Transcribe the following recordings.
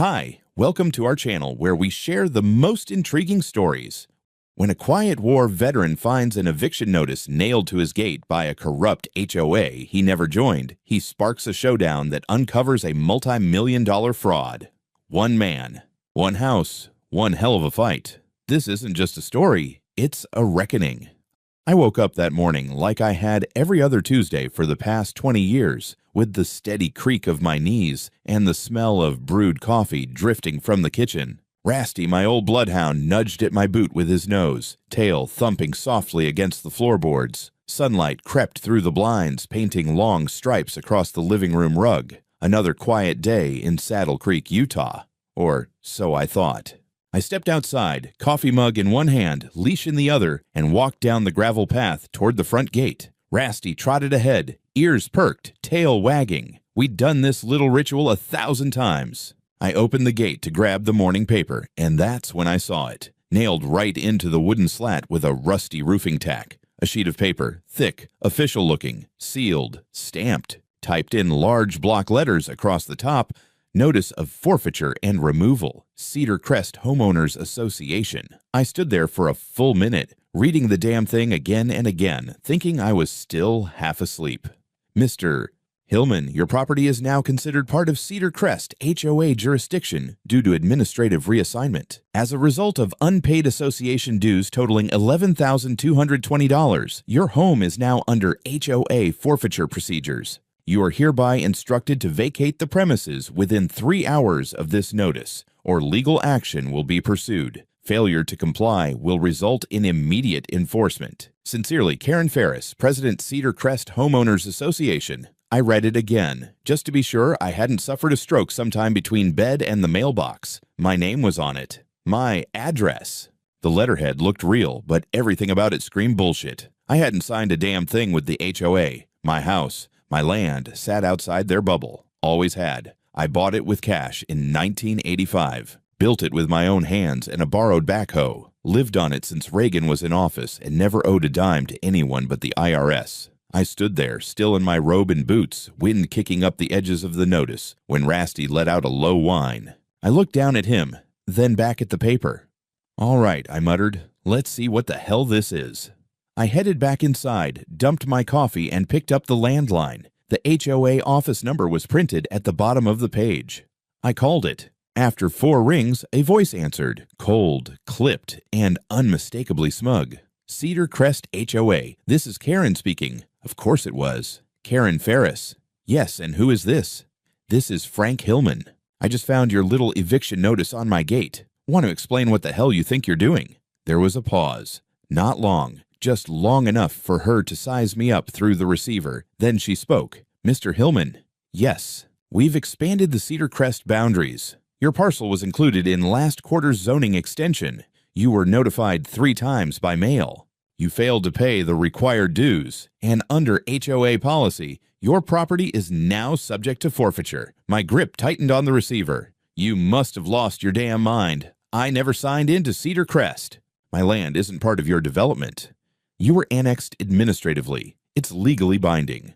Hi, welcome to our channel where we share the most intriguing stories. When a quiet war veteran finds an eviction notice nailed to his gate by a corrupt HOA he never joined, he sparks a showdown that uncovers a multi-million-dollar fraud. One man, one house, one hell of a fight. This isn't just a story, it's a reckoning. I woke up that morning like I had every other Tuesday for the past 20 years, with the steady creak of my knees and the smell of brewed coffee drifting from the kitchen. Rasty, my old bloodhound, nudged at my boot with his nose, tail thumping softly against the floorboards. Sunlight crept through the blinds, painting long stripes across the living room rug. Another quiet day in Saddle Creek, Utah. Or so I thought. I stepped outside, coffee mug in one hand, leash in the other, and walked down the gravel path toward the front gate. Rasty trotted ahead, ears perked, tail wagging. We'd done this little ritual 1,000 times. I opened the gate to grab the morning paper, and that's when I saw it, nailed right into the wooden slat with a rusty roofing tack. A sheet of paper, thick, official-looking, sealed, stamped, typed in large block letters across the top, Notice of Forfeiture and Removal, Cedar Crest Homeowners Association. I stood there for a full minute, reading the damn thing again and again, thinking I was still half asleep. Mr. Hillman, your property is now considered part of Cedar Crest HOA jurisdiction due to administrative reassignment. As a result of unpaid association dues totaling $11,220, your home is now under HOA forfeiture procedures. You are hereby instructed to vacate the premises within 3 hours of this notice, or legal action will be pursued. Failure to comply will result in immediate enforcement. Sincerely, Karen Ferris, President, Cedar Crest Homeowners Association. I read it again, just to be sure I hadn't suffered a stroke sometime between bed and the mailbox. My name was on it. My address. The letterhead looked real, but everything about it screamed bullshit. I hadn't signed a damn thing with the HOA. My house, my land sat outside their bubble. Always had. I bought it with cash in 1985. Built it with my own hands and a borrowed backhoe. Lived on it since Reagan was in office and never owed a dime to anyone but the IRS. I stood there, still in my robe and boots, wind kicking up the edges of the notice, when Rasty let out a low whine. I looked down at him, then back at the paper. All right, I muttered. Let's see what the hell this is. I headed back inside, dumped my coffee, and picked up the landline. The HOA office number was printed at the bottom of the page. I called it. After 4 rings, a voice answered, cold, clipped, and unmistakably smug. Cedar Crest HOA. This is Karen speaking. Of course it was. Karen Ferris. Yes, and who is this? This is Frank Hillman. I just found your little eviction notice on my gate. Want to explain what the hell you think you're doing? There was a pause. Not long. Just long enough for her to size me up through the receiver. Then she spoke. Mr. Hillman. Yes. We've expanded the Cedar Crest boundaries. Your parcel was included in last quarter's zoning extension. You were notified 3 times by mail. You failed to pay the required dues, and under HOA policy, your property is now subject to forfeiture. My grip tightened on the receiver. You must have lost your damn mind. I never signed into Cedar Crest. My land isn't part of your development. You were annexed administratively. It's legally binding.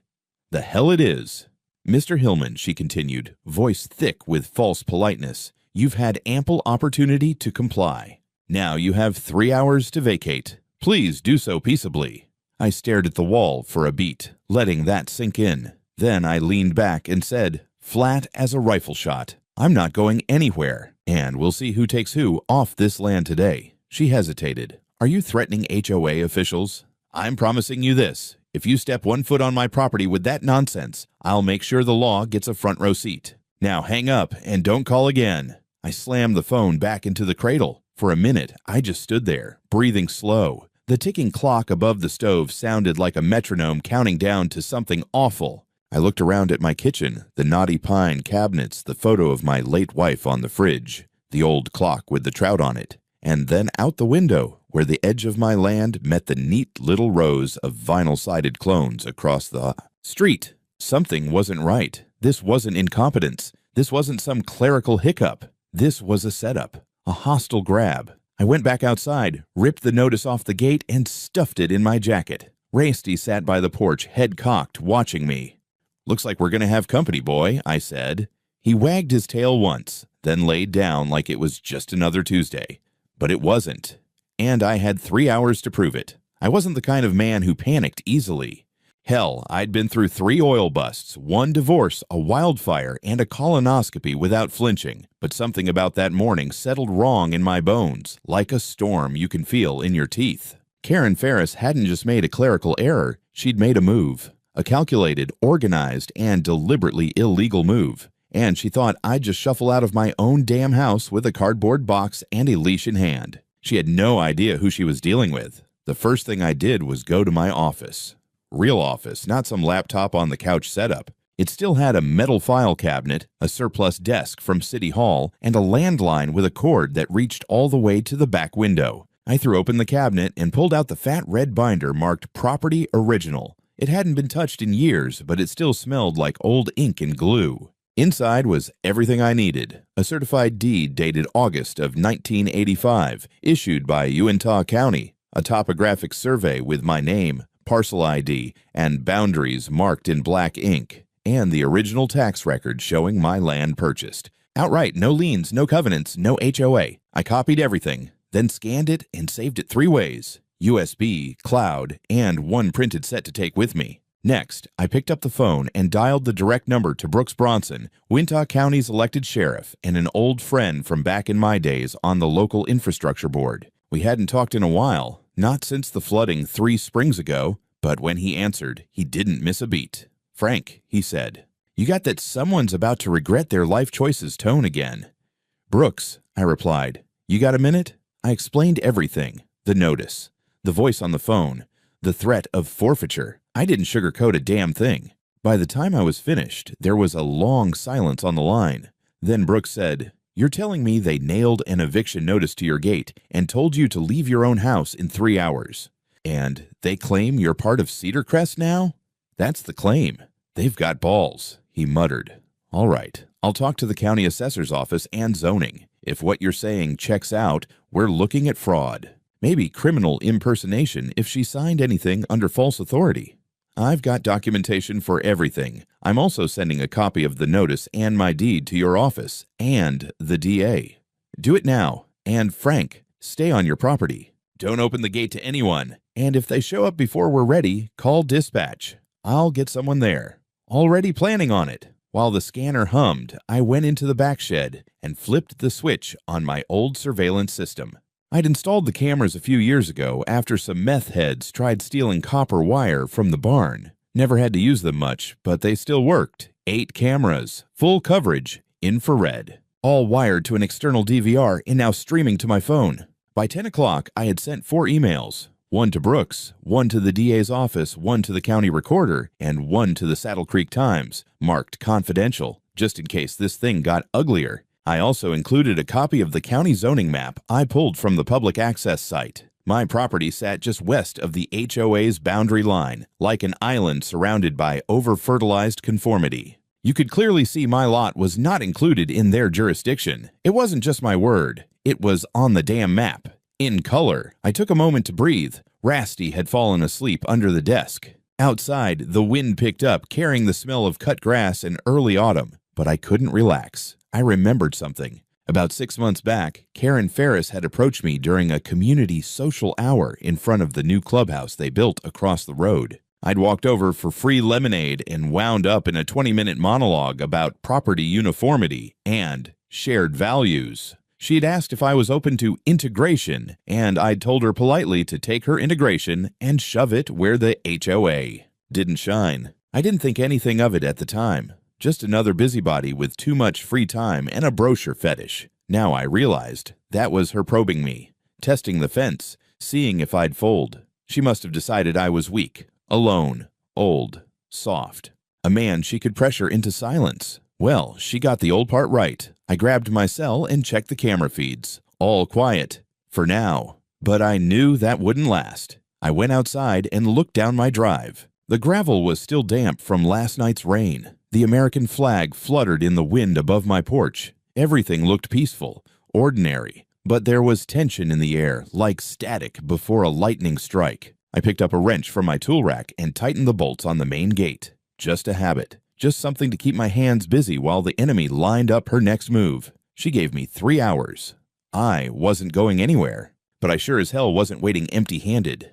The hell it is. Mr. Hillman, she continued, voice thick with false politeness, you've had ample opportunity to comply. Now you have 3 hours to vacate. Please do so peaceably. I stared at the wall for a beat, letting that sink in. Then I leaned back and said, flat as a rifle shot, I'm not going anywhere, and we'll see who takes who off this land today. She hesitated. Are you threatening HOA officials? I'm promising you this. If you step 1 foot on my property with that nonsense, I'll make sure the law gets a front row seat. Now hang up and don't call again. I slammed the phone back into the cradle. For a minute, I just stood there, breathing slow. The ticking clock above the stove sounded like a metronome counting down to something awful. I looked around at my kitchen, the knotty pine cabinets, the photo of my late wife on the fridge, the old clock with the trout on it, and then out the window, where the edge of my land met the neat little rows of vinyl-sided clones across the street. Something wasn't right. This wasn't incompetence. This wasn't some clerical hiccup. This was a setup, a hostile grab. I went back outside, ripped the notice off the gate, and stuffed it in my jacket. Rasty sat by the porch, head cocked, watching me. Looks like we're going to have company, boy, I said. He wagged his tail once, then laid down like it was just another Tuesday. But it wasn't. And I had 3 hours to prove it. I wasn't the kind of man who panicked easily. Hell, I'd been through 3 oil busts, 1 divorce, a wildfire, and a colonoscopy without flinching. But something about that morning settled wrong in my bones, like a storm you can feel in your teeth. Karen Ferris hadn't just made a clerical error, she'd made a move. A calculated, organized, and deliberately illegal move. And she thought I'd just shuffle out of my own damn house with a cardboard box and a leash in hand. She had no idea who she was dealing with. The first thing I did was go to my office. Real office, not some laptop on the couch setup. It still had a metal file cabinet, a surplus desk from City Hall, and a landline with a cord that reached all the way to the back window. I threw open the cabinet and pulled out the fat red binder marked Property Original. It hadn't been touched in years, but it still smelled like old ink and glue. Inside was everything I needed. A certified deed dated August of 1985, issued by Uintah County. A topographic survey with my name, parcel ID, and boundaries marked in black ink. And the original tax record showing my land purchased. Outright, no liens, no covenants, no HOA. I copied everything, then scanned it and saved it 3 ways. USB, cloud, and 1 printed set to take with me. Next, I picked up the phone and dialed the direct number to Brooks Bronson, Uintah County's elected sheriff, and an old friend from back in my days on the local infrastructure board. We hadn't talked in a while, not since the flooding 3 springs ago, but when he answered, he didn't miss a beat. "Frank," he said, "you got that someone's about to regret their life choices tone again." "Brooks," I replied, "you got a minute?" I explained everything, the notice, the voice on the phone, the threat of forfeiture. I didn't sugarcoat a damn thing. By the time I was finished, there was a long silence on the line. Then Brooks said, "You're telling me they nailed an eviction notice to your gate and told you to leave your own house in 3 hours. And they claim you're part of Cedar Crest now? That's the claim. They've got balls," he muttered. "All right, I'll talk to the county assessor's office and zoning. If what you're saying checks out, we're looking at fraud. Maybe criminal impersonation if she signed anything under false authority. I've got documentation for everything. I'm also sending a copy of the notice and my deed to your office and the DA. Do it now. And Frank, stay on your property. Don't open the gate to anyone. And if they show up before we're ready, call dispatch. I'll get someone there. Already planning on it." While the scanner hummed, I went into the back shed and flipped the switch on my old surveillance system. I'd installed the cameras a few years ago after some meth heads tried stealing copper wire from the barn. Never had to use them much, but they still worked. 8 cameras, full coverage, infrared, all wired to an external DVR and now streaming to my phone. By 10 o'clock, I had sent 4 emails. 1 to Brooks, 1 to the DA's office, 1 to the county recorder, and 1 to the Saddle Creek Times, marked confidential, just in case this thing got uglier. I also included a copy of the county zoning map I pulled from the public access site. My property sat just west of the HOA's boundary line, like an island surrounded by over-fertilized conformity. You could clearly see my lot was not included in their jurisdiction. It wasn't just my word. It was on the damn map. In color. I took a moment to breathe. Rasty had fallen asleep under the desk. Outside, the wind picked up, carrying the smell of cut grass in early autumn. But I couldn't relax. I remembered something. About 6 months back, Karen Ferris had approached me during a community social hour in front of the new clubhouse they built across the road. I'd walked over for free lemonade and wound up in a 20-minute monologue about property uniformity and shared values. She'd asked if I was open to integration, and I'd told her politely to take her integration and shove it where the HOA didn't shine. I didn't think anything of it at the time. Just another busybody with too much free time and a brochure fetish. Now I realized that was her probing me, testing the fence, seeing if I'd fold. She must have decided I was weak, alone, old, soft. A man she could pressure into silence. Well, she got the old part right. I grabbed my cell and checked the camera feeds. All quiet. For now. But I knew that wouldn't last. I went outside and looked down my drive. The gravel was still damp from last night's rain. The American flag fluttered in the wind above my porch. Everything looked peaceful, ordinary, but there was tension in the air, like static before a lightning strike. I picked up a wrench from my tool rack and tightened the bolts on the main gate. Just a habit. just something to keep my hands busy while the enemy lined up her next move. She gave me 3 hours. I wasn't going anywhere, but I sure as hell wasn't waiting empty-handed.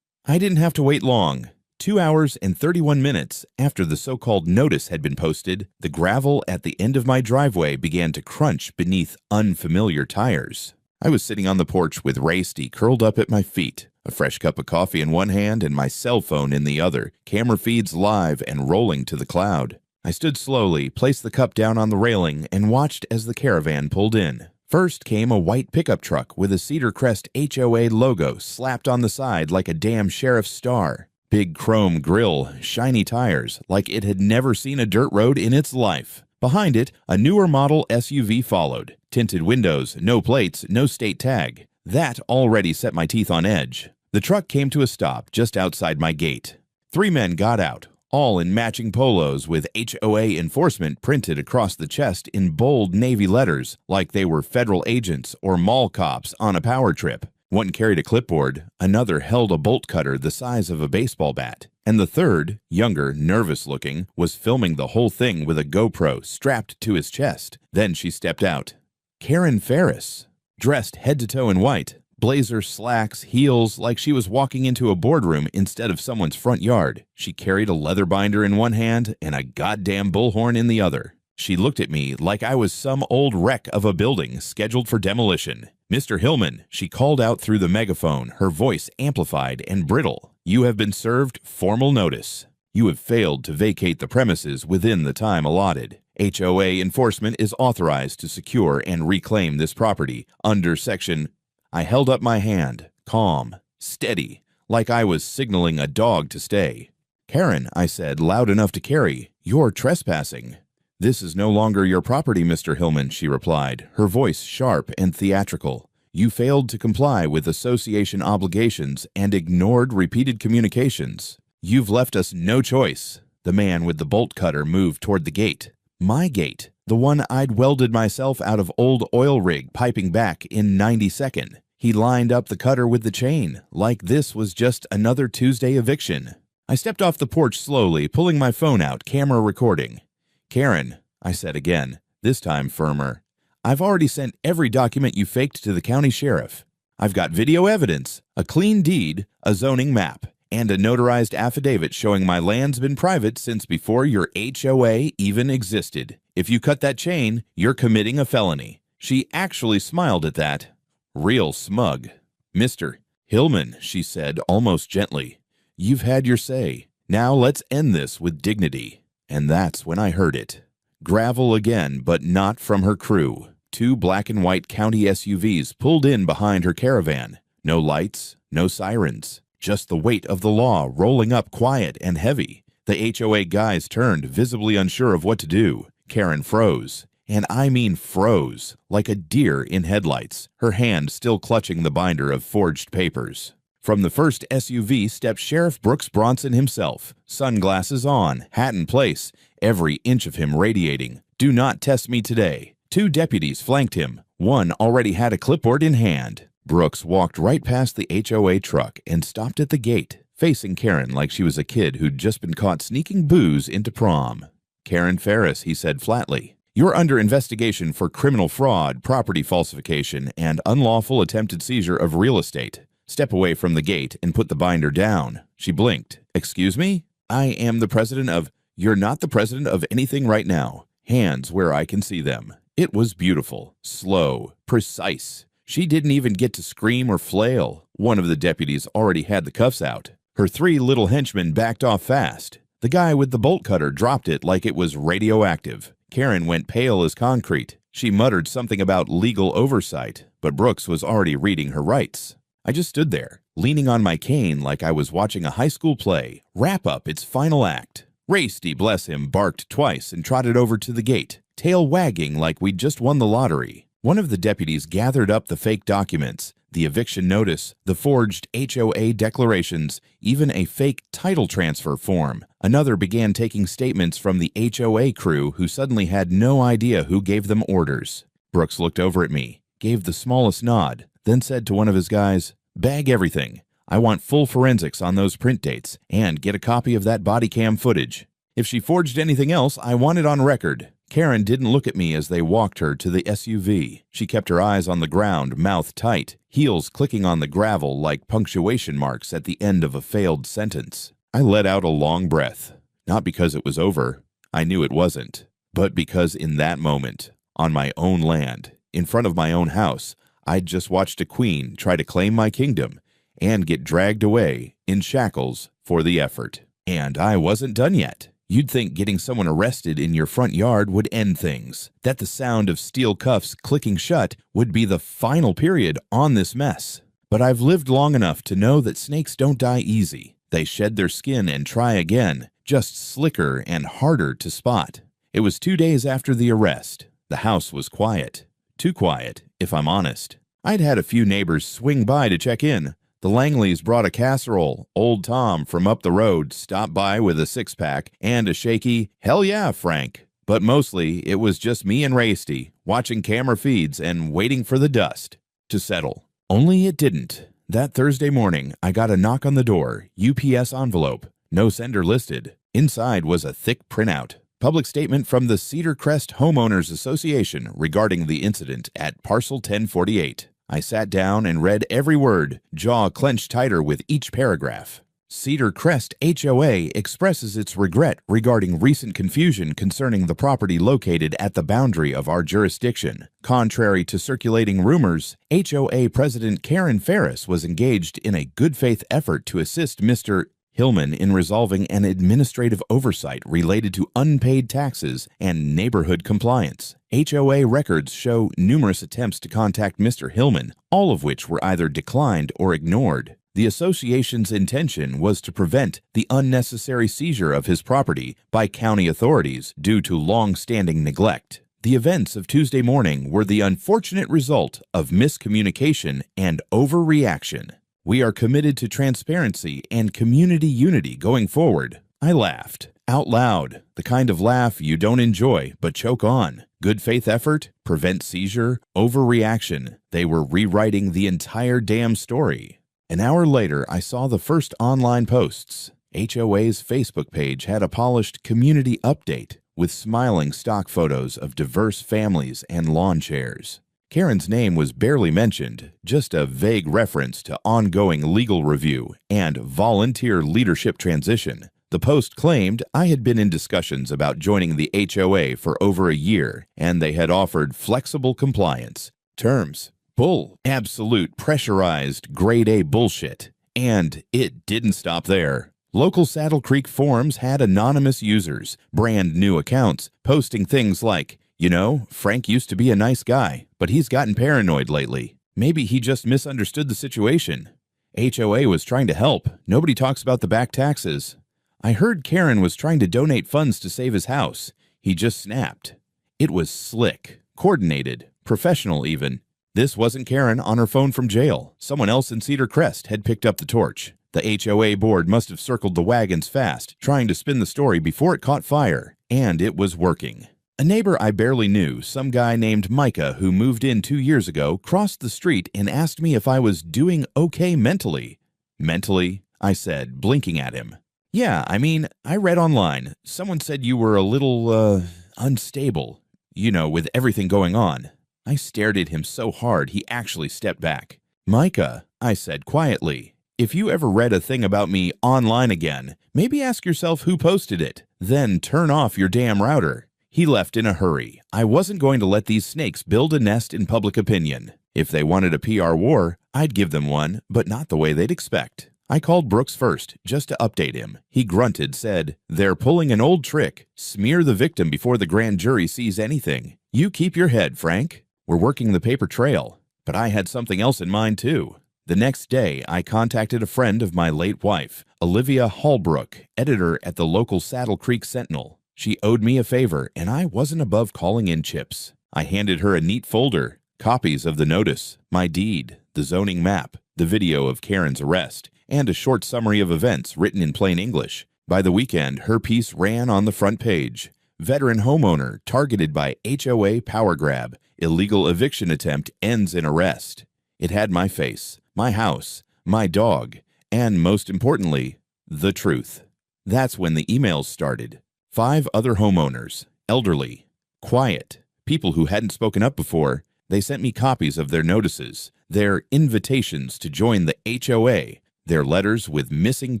I didn't have to wait long. 2 hours and 31 minutes after the so-called notice had been posted, the gravel at the end of my driveway began to crunch beneath unfamiliar tires. I was sitting on the porch with Raisty curled up at my feet, a fresh cup of coffee in one hand and my cell phone in the other, camera feeds live and rolling to the cloud. I stood slowly, placed the cup down on the railing, and watched as the caravan pulled in. First came a white pickup truck with a Cedar Crest HOA logo slapped on the side like a damn sheriff's star. Big chrome grille, shiny tires, like it had never seen a dirt road in its life. Behind it, a newer model SUV followed. Tinted windows, no plates, no state tag. That already set my teeth on edge. The truck came to a stop just outside my gate. 3 men got out, all in matching polos with HOA enforcement printed across the chest in bold Navy letters, like they were federal agents or mall cops on a power trip. One carried a clipboard, another held a bolt cutter the size of a baseball bat, and the third, younger, nervous-looking, was filming the whole thing with a GoPro strapped to his chest. Then she stepped out. Karen Ferris, dressed head to toe in white, blazer, slacks, heels, like she was walking into a boardroom instead of someone's front yard. She carried a leather binder in one hand and a goddamn bullhorn in the other. She looked at me like I was some old wreck of a building scheduled for demolition. "Mr. Hillman," she called out through the megaphone, her voice amplified and brittle. "You have been served formal notice. You have failed to vacate the premises within the time allotted. HOA enforcement is authorized to secure and reclaim this property under Section—" I held up my hand, calm, steady, like I was signaling a dog to stay. "Karen," I said, loud enough to carry, "you're trespassing." "This is no longer your property, Mr. Hillman," she replied, her voice sharp and theatrical. "You failed to comply with association obligations and ignored repeated communications. You've left us no choice." The man with the bolt cutter moved toward the gate. My gate, the one I'd welded myself out of old oil rig piping back in 92nd. He lined up the cutter with the chain, like this was just another Tuesday eviction. I stepped off the porch slowly, pulling my phone out, camera recording. "Karen," I said again, this time firmer, "I've already sent every document you faked to the county sheriff. I've got video evidence, a clean deed, a zoning map, and a notarized affidavit showing my land's been private since before your HOA even existed. If you cut that chain, you're committing a felony." She actually smiled at that. Real smug. "Mr. Hillman," she said almost gently, "you've had your say. Now let's end this with dignity." And that's when I heard it. Gravel again, but not from her crew. 2 black and white county SUVs pulled in behind her caravan. No lights, no sirens. Just the weight of the law rolling up quiet and heavy. The HOA guys turned, visibly unsure of what to do. Karen froze. And I mean froze, like a deer in headlights, her hand still clutching the binder of forged papers. From the first SUV stepped Sheriff Brooks Bronson himself, sunglasses on, hat in place, every inch of him radiating, "Do not test me today." 2 deputies flanked him. One already had a clipboard in hand. Brooks walked right past the HOA truck and stopped at the gate, facing Karen like she was a kid who'd just been caught sneaking booze into prom. "Karen Ferris," he said flatly, "you're under investigation for criminal fraud, property falsification, and unlawful attempted seizure of real estate. Step away from the gate and put the binder down." She blinked. "Excuse me? I am the president of—" "You're not the president of anything right now. Hands where I can see them." It was beautiful, slow, precise. She didn't even get to scream or flail. One of the deputies already had the cuffs out. Her 3 little henchmen backed off fast. The guy with the bolt cutter dropped it like it was radioactive. Karen went pale as concrete. She muttered something about legal oversight, but Brooks was already reading her rights. I just stood there, leaning on my cane like I was watching a high school play wrap up its final act. Raisty, bless him, barked twice and trotted over to the gate, tail wagging like we'd just won the lottery. One of the deputies gathered up the fake documents, the eviction notice, the forged HOA declarations, even a fake title transfer form. Another began taking statements from the HOA crew who suddenly had no idea who gave them orders. Brooks looked over at me, gave the smallest nod, then said to one of his guys, "Bag everything. I want full forensics on those print dates, and get a copy of that body cam footage." If she forged anything else, I want it on record. Karen didn't look at me as they walked her to the SUV. She kept her eyes on the ground, mouth tight, heels clicking on the gravel like punctuation marks at the end of a failed sentence. I let out a long breath, not because it was over. I knew it wasn't, but because in that moment, on my own land, in front of my own house, I'd just watched a queen try to claim my kingdom and get dragged away in shackles for the effort. And I wasn't done yet. You'd think getting someone arrested in your front yard would end things, that the sound of steel cuffs clicking shut would be the final period on this mess. But I've lived long enough to know that snakes don't die easy. They shed their skin and try again, just slicker and harder to spot. It was 2 days after the arrest. The house was quiet. Too quiet, if I'm honest. I'd had a few neighbors swing by to check in. The Langleys brought a casserole. Old Tom from up the road stopped by with a six-pack and a shaky, "Hell yeah, Frank." But mostly, it was just me and Rasty, watching camera feeds and waiting for the dust to settle. Only it didn't. That Thursday morning, I got a knock on the door, UPS envelope, no sender listed. Inside was a thick printout. Public statement from the Cedar Crest Homeowners Association regarding the incident at Parcel 1048. I sat down and read every word, jaw clenched tighter with each paragraph. Cedar Crest HOA expresses its regret regarding recent confusion concerning the property located at the boundary of our jurisdiction. Contrary to circulating rumors, HOA President Karen Ferris was engaged in a good faith effort to assist Mr. Hillman in resolving an administrative oversight related to unpaid taxes and neighborhood compliance. HOA records show numerous attempts to contact Mr. Hillman, all of which were either declined or ignored. The association's intention was to prevent the unnecessary seizure of his property by county authorities due to long-standing neglect. The events of Tuesday morning were the unfortunate result of miscommunication and overreaction. We are committed to transparency and community unity going forward. I laughed, out loud, the kind of laugh you don't enjoy but choke on. Good faith effort, prevent seizure, overreaction. They were rewriting the entire damn story. An hour later, I saw the first online posts. HOA's Facebook page had a polished community update with smiling stock photos of diverse families and lawn chairs. Karen's name was barely mentioned, just a vague reference to ongoing legal review and volunteer leadership transition. The post claimed I had been in discussions about joining the HOA for over a year, and they had offered flexible compliance. Terms: bull, absolute pressurized grade A bullshit. And it didn't stop there. Local Saddle Creek forums had anonymous users, brand new accounts, posting things like, "You know, Frank used to be a nice guy, but he's gotten paranoid lately. Maybe he just misunderstood the situation. HOA was trying to help. Nobody talks about the back taxes. I heard Karen was trying to donate funds to save his house. He just snapped." It was slick, coordinated, professional even. This wasn't Karen on her phone from jail. Someone else in Cedar Crest had picked up the torch. The HOA board must have circled the wagons fast, trying to spin the story before it caught fire. And it was working. A neighbor I barely knew, some guy named Micah who moved in 2 years ago, crossed the street and asked me if I was doing okay mentally. "Mentally?" I said, blinking at him. "Yeah, I mean, I read online. Someone said you were a little, unstable. You know, with everything going on." I stared at him so hard he actually stepped back. "Micah," I said quietly, "if you ever read a thing about me online again, maybe ask yourself who posted it. Then turn off your damn router." He left in a hurry. I wasn't going to let these snakes build a nest in public opinion. If they wanted a PR war, I'd give them one, but not the way they'd expect. I called Brooks first, just to update him. He grunted, said, "They're pulling an old trick. Smear the victim before the grand jury sees anything. You keep your head, Frank. We're working the paper trail." But I had something else in mind, too. The next day, I contacted a friend of my late wife, Olivia Hallbrook, editor at the local Saddle Creek Sentinel. She owed me a favor, and I wasn't above calling in chips. I handed her a neat folder, copies of the notice, my deed, the zoning map, the video of Karen's arrest, and a short summary of events written in plain English. By the weekend, her piece ran on the front page. Veteran homeowner targeted by HOA power grab. Illegal eviction attempt ends in arrest. It had my face, my house, my dog, and most importantly, the truth. That's when the emails started. 5 other homeowners, elderly, quiet, people who hadn't spoken up before. They sent me copies of their notices, their invitations to join the HOA, their letters with missing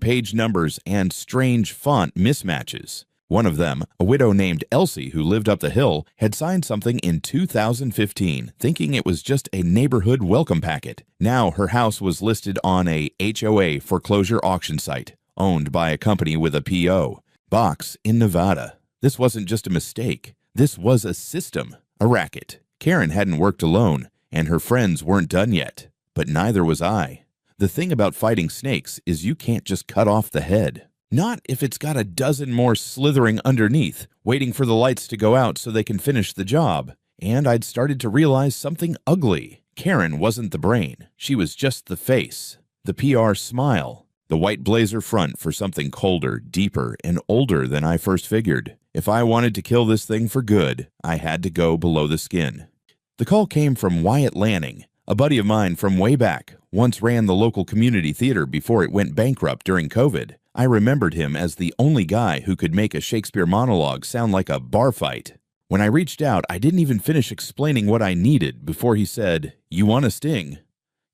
page numbers and strange font mismatches. One of them, a widow named Elsie who lived up the hill, had signed something in 2015, thinking it was just a neighborhood welcome packet. Now her house was listed on a HOA foreclosure auction site, owned by a company with a PO box in Nevada. This wasn't just a mistake. This was a system, a racket. Karen hadn't worked alone, and her friends weren't done yet. But neither was I. The thing about fighting snakes is you can't just cut off the head. Not if it's got a dozen more slithering underneath, waiting for the lights to go out so they can finish the job. And I'd started to realize something ugly. Karen wasn't the brain. She was just the face, the PR smile, the white blazer front for something colder, deeper, and older than I first figured. If I wanted to kill this thing for good, I had to go below the skin. The call came from Wyatt Lanning, a buddy of mine from way back, once ran the local community theater before it went bankrupt during COVID. I remembered him as the only guy who could make a Shakespeare monologue sound like a bar fight. When I reached out, I didn't even finish explaining what I needed before he said, "You want a sting?"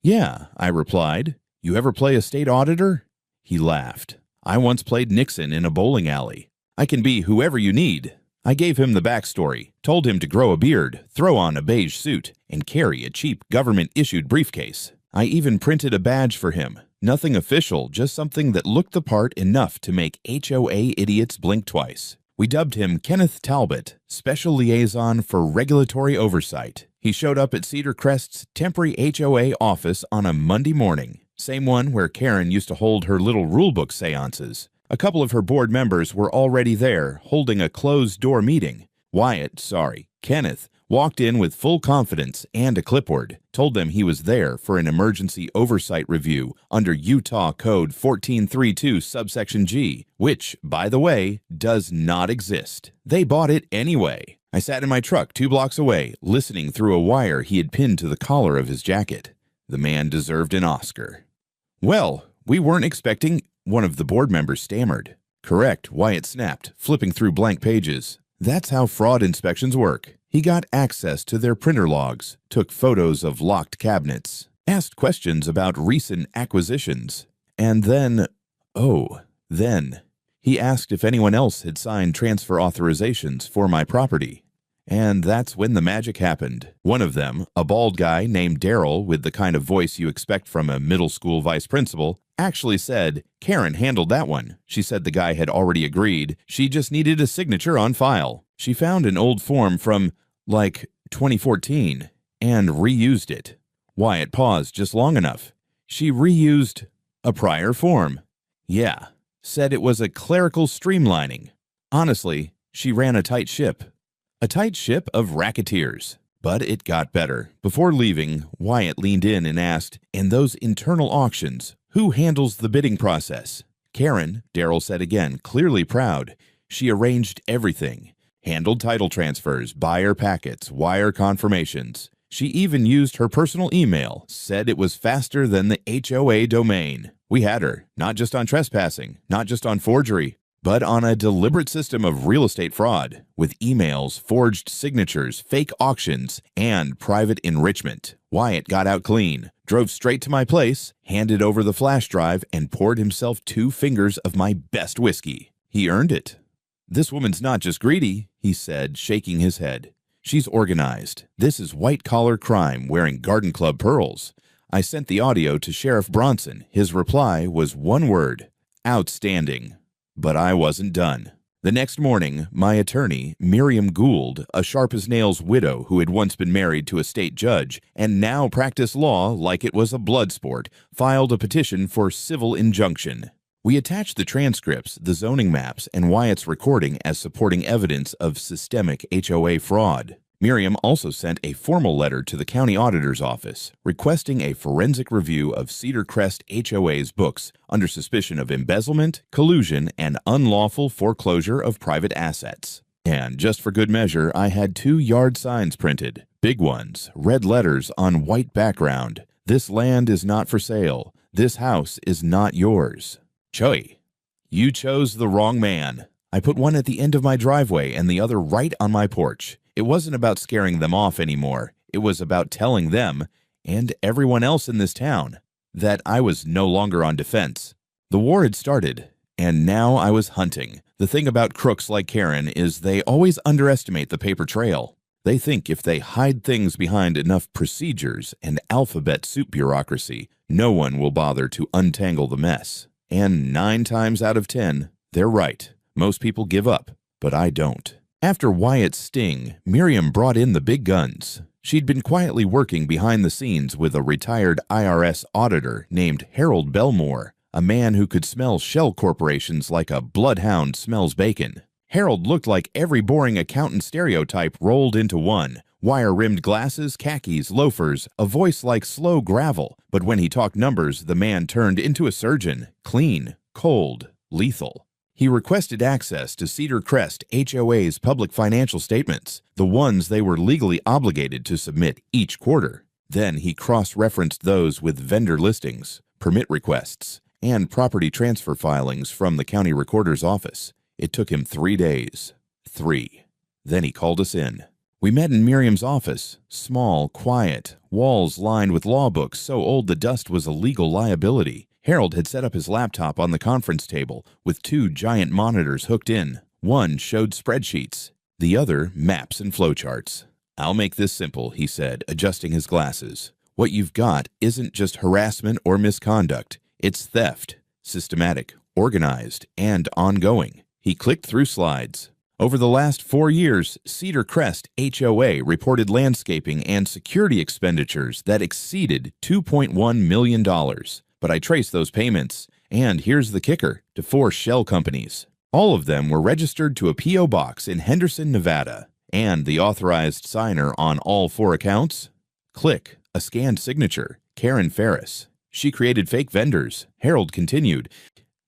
"Yeah," I replied. "You ever play a state auditor?" He laughed. "I once played Nixon in a bowling alley. I can be whoever you need." I gave him the backstory, told him to grow a beard, throw on a beige suit, and carry a cheap government-issued briefcase. I even printed a badge for him. Nothing official, just something that looked the part enough to make HOA idiots blink twice. We dubbed him Kenneth Talbot, Special Liaison for Regulatory Oversight. He showed up at Cedar Crest's temporary HOA office on a Monday morning, same one where Karen used to hold her little rulebook seances. A couple of her board members were already there, holding a closed-door meeting. Kenneth, walked in with full confidence and a clipboard, told them he was there for an emergency oversight review under Utah Code 1432 subsection G, which, by the way, does not exist. They bought it anyway. I sat in my truck 2 blocks away, listening through a wire he had pinned to the collar of his jacket. The man deserved an Oscar. "Well, we weren't expecting," one of the board members stammered. "Correct," Wyatt snapped, flipping through blank pages. That's how fraud inspections work. He got access to their printer logs, took photos of locked cabinets, asked questions about recent acquisitions, and then he asked if anyone else had signed transfer authorizations for my property. And that's when the magic happened. One of them, a bald guy named Daryl with the kind of voice you expect from a middle school vice principal, actually said, "Karen handled that one." She said the guy had already agreed. She just needed a signature on file. She found an old form from, 2014 and reused it. Wyatt paused just long enough. She reused a prior form. Yeah, said it was a clerical streamlining. Honestly, she ran a tight ship. A tight ship of racketeers. But it got better. Before leaving, Wyatt leaned in and asked, "In those internal auctions, who handles the bidding process?" "Karen," Daryl said again, clearly proud. She arranged everything. Handled title transfers, buyer packets, wire confirmations. She even used her personal email, said it was faster than the HOA domain. We had her, not just on trespassing, not just on forgery, but on a deliberate system of real estate fraud, with emails, forged signatures, fake auctions, and private enrichment. Wyatt got out clean, drove straight to my place, handed over the flash drive, and poured himself 2 fingers of my best whiskey. He earned it. "This woman's not just greedy," he said, shaking his head. "She's organized. This is white-collar crime wearing garden club pearls." I sent the audio to Sheriff Bronson. His reply was one word: outstanding. But I wasn't done. The next morning, my attorney, Miriam Gould, a sharp-as-nails widow who had once been married to a state judge and now practiced law like it was a blood sport, filed a petition for civil injunction. We attached the transcripts, the zoning maps, and Wyatt's recording as supporting evidence of systemic HOA fraud. Miriam also sent a formal letter to the county auditor's office requesting a forensic review of Cedar Crest HOA's books under suspicion of embezzlement, collusion, and unlawful foreclosure of private assets. And just for good measure, I had 2 yard signs printed, big ones, red letters on white background. "This land is not for sale. This house is not yours." Choi, you chose the wrong man. I put one at the end of my driveway and the other right on my porch. It wasn't about scaring them off anymore. It was about telling them, and everyone else in this town, that I was no longer on defense. The war had started, and now I was hunting. The thing about crooks like Karen is they always underestimate the paper trail. They think if they hide things behind enough procedures and alphabet soup bureaucracy, no one will bother to untangle the mess. And 9 times out of 10, they're right. Most people give up, but I don't. After Wyatt's sting, Miriam brought in the big guns. She'd been quietly working behind the scenes with a retired IRS auditor named Harold Belmore, a man who could smell shell corporations like a bloodhound smells bacon. Harold looked like every boring accountant stereotype rolled into one. Wire-rimmed glasses, khakis, loafers, a voice like slow gravel. But when he talked numbers, the man turned into a surgeon. Clean, cold, lethal. He requested access to Cedar Crest HOA's public financial statements, the ones they were legally obligated to submit each quarter. Then he cross-referenced those with vendor listings, permit requests, and property transfer filings from the county recorder's office. It took him 3 days. 3. Then he called us in. We met in Miriam's office, small, quiet, walls lined with law books so old the dust was a legal liability. Harold had set up his laptop on the conference table with 2 giant monitors hooked in. One showed spreadsheets, the other maps and flowcharts. "I'll make this simple," he said, adjusting his glasses. "What you've got isn't just harassment or misconduct. It's theft, systematic, organized, and ongoing." He clicked through slides. Over the last 4 years, Cedar Crest HOA reported landscaping and security expenditures that exceeded $2.1 million. But I traced those payments, and here's the kicker, to 4 shell companies. All of them were registered to a P.O. box in Henderson, Nevada. And the authorized signer on all 4 accounts? Click, a scanned signature, Karen Ferris. She created fake vendors, Harold continued,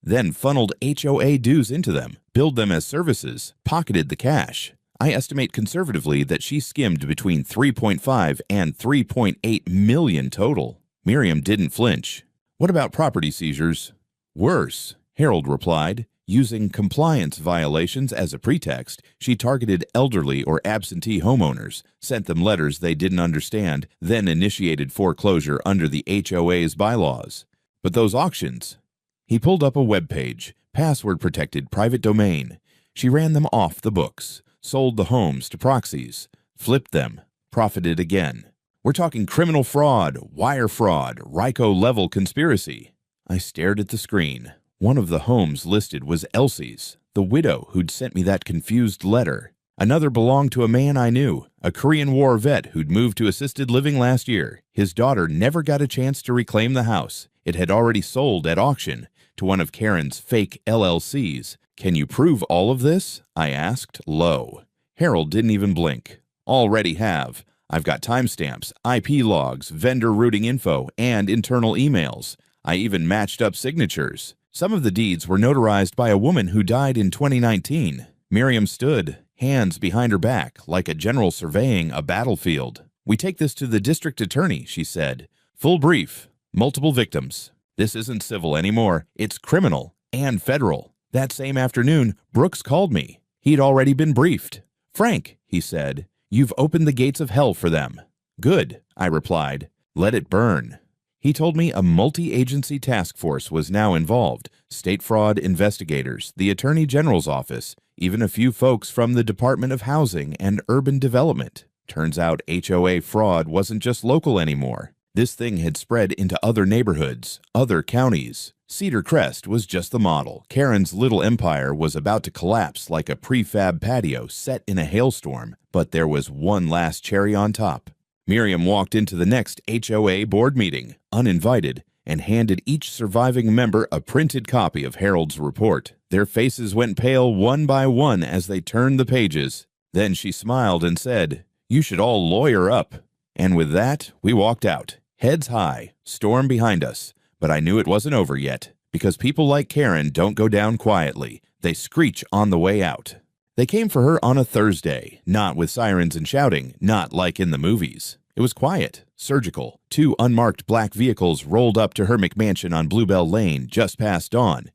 then funneled HOA dues into them, billed them as services, pocketed the cash. I estimate conservatively that she skimmed between $3.5 and $3.8 million total. Miriam didn't flinch. "What about property seizures?" "Worse," Harold replied. Using compliance violations as a pretext, she targeted elderly or absentee homeowners, sent them letters they didn't understand, then initiated foreclosure under the HOA's bylaws. But those auctions? He pulled up a web page, password-protected private domain. She ran them off the books, sold the homes to proxies, flipped them, profited again. We're talking criminal fraud, wire fraud, RICO-level conspiracy. I stared at the screen. One of the homes listed was Elsie's, the widow who'd sent me that confused letter. Another belonged to a man I knew, a Korean War vet who'd moved to assisted living last year. His daughter never got a chance to reclaim the house. It had already sold at auction to one of Karen's fake LLCs. "Can you prove all of this?" I asked, low. Harold didn't even blink. "Already have. I've got timestamps, IP logs, vendor routing info, and internal emails. I even matched up signatures. Some of the deeds were notarized by a woman who died in 2019. Miriam stood, hands behind her back, like a general surveying a battlefield. "We take this to the district attorney," she said. "Full brief. Multiple victims. This isn't civil anymore. It's criminal and federal." That same afternoon, Brooks called me. He'd already been briefed. "Frank," he said, "you've opened the gates of hell for them." "Good," I replied. "Let it burn." He told me a multi-agency task force was now involved, state fraud investigators, the Attorney General's office, even a few folks from the Department of Housing and Urban Development. Turns out HOA fraud wasn't just local anymore. This thing had spread into other neighborhoods, other counties. Cedar Crest was just the model. Karen's little empire was about to collapse like a prefab patio set in a hailstorm, but there was one last cherry on top. Miriam walked into the next HOA board meeting, uninvited, and handed each surviving member a printed copy of Harold's report. Their faces went pale one by one as they turned the pages. Then she smiled and said, "You should all lawyer up." And with that, we walked out, heads high, storm behind us. But I knew it wasn't over yet, because people like Karen don't go down quietly. They screech on the way out. They came for her on a Thursday, not with sirens and shouting, not like in the movies. It was quiet, surgical. 2 unmarked black vehicles rolled up to her McMansion on Bluebell Lane just past dawn.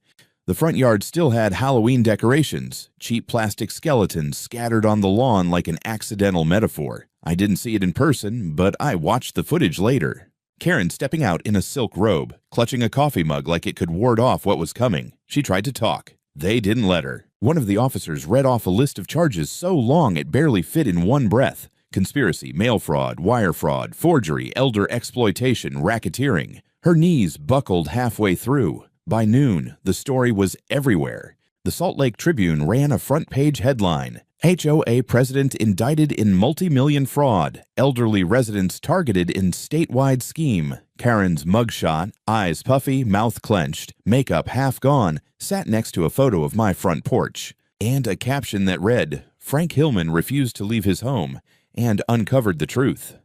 The front yard still had Halloween decorations, cheap plastic skeletons scattered on the lawn like an accidental metaphor. I didn't see it in person, but I watched the footage later. Karen stepping out in a silk robe, clutching a coffee mug like it could ward off what was coming. She tried to talk. They didn't let her. One of the officers read off a list of charges so long it barely fit in one breath. Conspiracy, mail fraud, wire fraud, forgery, elder exploitation, racketeering. Her knees buckled halfway through. By noon, the story was everywhere. The Salt Lake Tribune ran a front-page headline, HOA president indicted in multi-million fraud, elderly residents targeted in statewide scheme. Karen's mugshot, eyes puffy, mouth clenched, makeup half gone, sat next to a photo of my front porch, and a caption that read, Frank Hillman refused to leave his home, and uncovered the truth.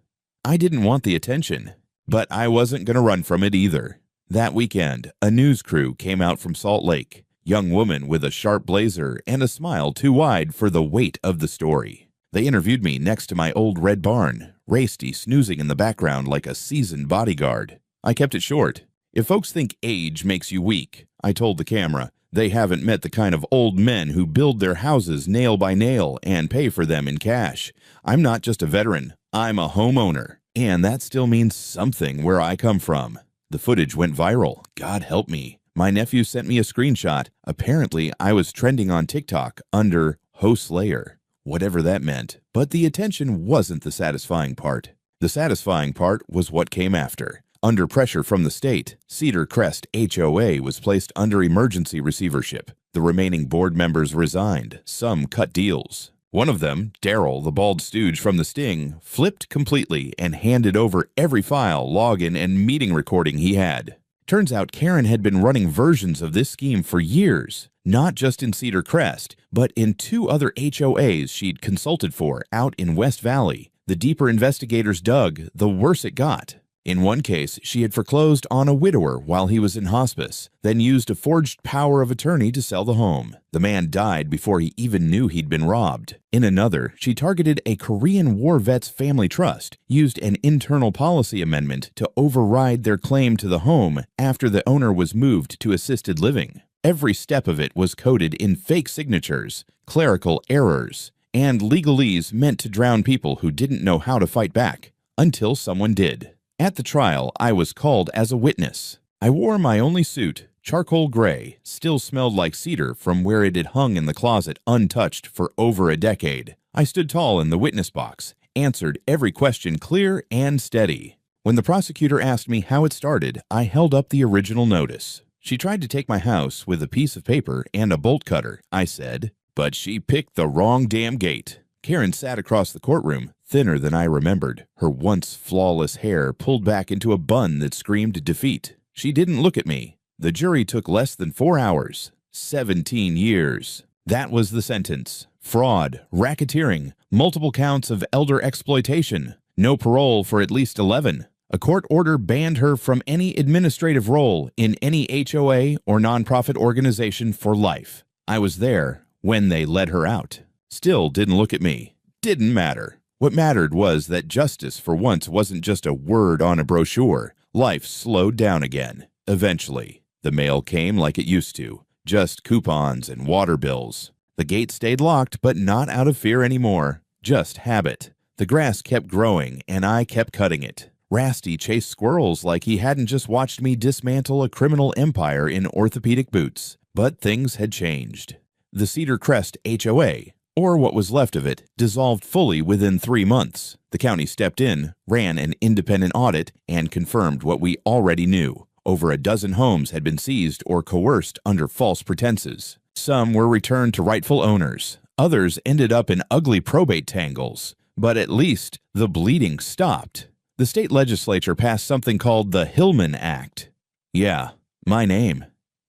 I didn't want the attention, but I wasn't going to run from it either. That weekend, a news crew came out from Salt Lake. Young woman with a sharp blazer and a smile too wide for the weight of the story. They interviewed me next to my old red barn, Rasty snoozing in the background like a seasoned bodyguard. I kept it short. If folks think age makes you weak, I told the camera, they haven't met the kind of old men who build their houses nail by nail and pay for them in cash. I'm not just a veteran, I'm a homeowner, and that still means something where I come from. The footage went viral. God help me. My nephew sent me a screenshot. Apparently, I was trending on TikTok under Host Layer, whatever that meant. But the attention wasn't the satisfying part. The satisfying part was what came after. Under pressure from the state, Cedar Crest HOA was placed under emergency receivership. The remaining board members resigned. Some cut deals. One of them, Daryl, the bald stooge from the Sting, flipped completely and handed over every file, login, and meeting recording he had. Turns out Karen had been running versions of this scheme for years, not just in Cedar Crest, but in 2 other HOAs she'd consulted for out in West Valley. The deeper investigators dug, the worse it got. In one case, she had foreclosed on a widower while he was in hospice, then used a forged power of attorney to sell the home. The man died before he even knew he'd been robbed. In another, she targeted a Korean War vet's family trust, used an internal policy amendment to override their claim to the home after the owner was moved to assisted living. Every step of it was coded in fake signatures, clerical errors, and legalese meant to drown people who didn't know how to fight back, until someone did. At the trial, I was called as a witness. I wore my only suit, charcoal gray, still smelled like cedar from where it had hung in the closet untouched for over a decade. I stood tall in the witness box, answered every question clear and steady. When the prosecutor asked me how it started, I held up the original notice. She tried to take my house with a piece of paper and a bolt cutter, I said, but she picked the wrong damn gate. Karen sat across the courtroom, thinner than I remembered, her once flawless hair pulled back into a bun that screamed defeat. She didn't look at me. The jury took less than 4 hours. 17 years. That was the sentence. Fraud, racketeering, multiple counts of elder exploitation, no parole for at least 11. A court order banned her from any administrative role in any HOA or nonprofit organization for life. I was there when they let her out. Still didn't look at me. Didn't matter. What mattered was that justice for once wasn't just a word on a brochure. Life slowed down again. Eventually, the mail came like it used to. Just coupons and water bills. The gate stayed locked, but not out of fear anymore. Just habit. The grass kept growing, and I kept cutting it. Rasty chased squirrels like he hadn't just watched me dismantle a criminal empire in orthopedic boots. But things had changed. The Cedar Crest HOA, or what was left of it, dissolved fully within 3 months. The county stepped in, ran an independent audit, and confirmed what we already knew. Over a dozen homes had been seized or coerced under false pretenses. Some were returned to rightful owners. Others ended up in ugly probate tangles. But at least the bleeding stopped. The state legislature passed something called the Hillman Act. Yeah, my name.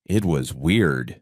It was weird.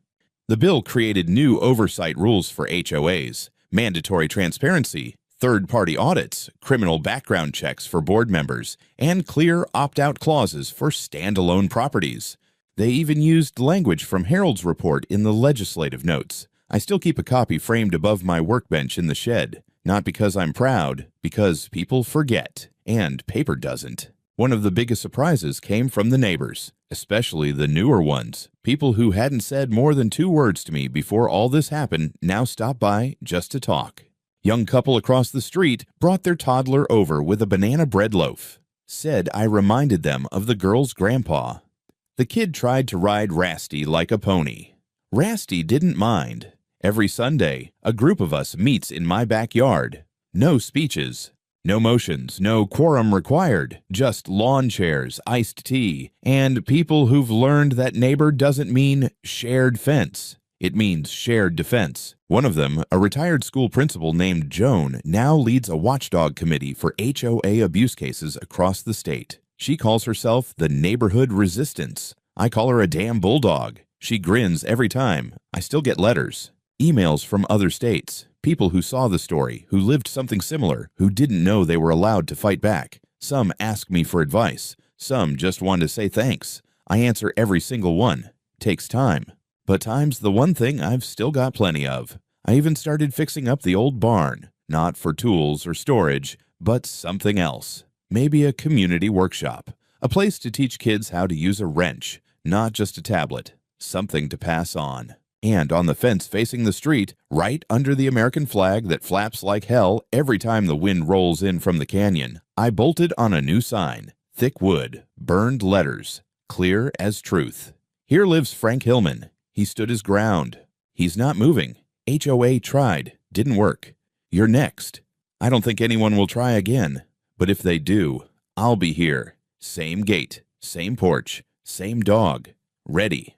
The bill created new oversight rules for HOAs, mandatory transparency, third-party audits, criminal background checks for board members, and clear opt-out clauses for standalone properties. They even used language from Harold's report in the legislative notes. I still keep a copy framed above my workbench in the shed, not because I'm proud, because people forget, and paper doesn't. One of the biggest surprises came from the neighbors, especially the newer ones. People who hadn't said more than 2 words to me before all this happened now stopped by just to talk. Young couple across the street brought their toddler over with a banana bread loaf. Said I reminded them of the girl's grandpa. The kid tried to ride Rasty like a pony. Rasty didn't mind. Every Sunday, a group of us meets in my backyard. No speeches, no motions, no quorum required, just lawn chairs, iced tea, and people who've learned that neighbor doesn't mean shared fence. It means shared defense. One of them, a retired school principal named Joan, now leads a watchdog committee for HOA abuse cases across the state. She calls herself the Neighborhood Resistance. I call her a damn bulldog. She grins every time. I still get letters, emails from other states, people who saw the story, who lived something similar, who didn't know they were allowed to fight back. Some ask me for advice. Some just want to say thanks. I answer every single one. Takes time. But time's the one thing I've still got plenty of. I even started fixing up the old barn, not for tools or storage, but something else. Maybe a community workshop, a place to teach kids how to use a wrench, not just a tablet, something to pass on. And on the fence facing the street, right under the American flag that flaps like hell every time the wind rolls in from the canyon, I bolted on a new sign, thick wood, burned letters, clear as truth. Here lives Frank Hillman. He stood his ground. He's not moving. HOA tried. Didn't work. You're next. I don't think anyone will try again. But if they do, I'll be here. Same gate, same porch, same dog. Ready.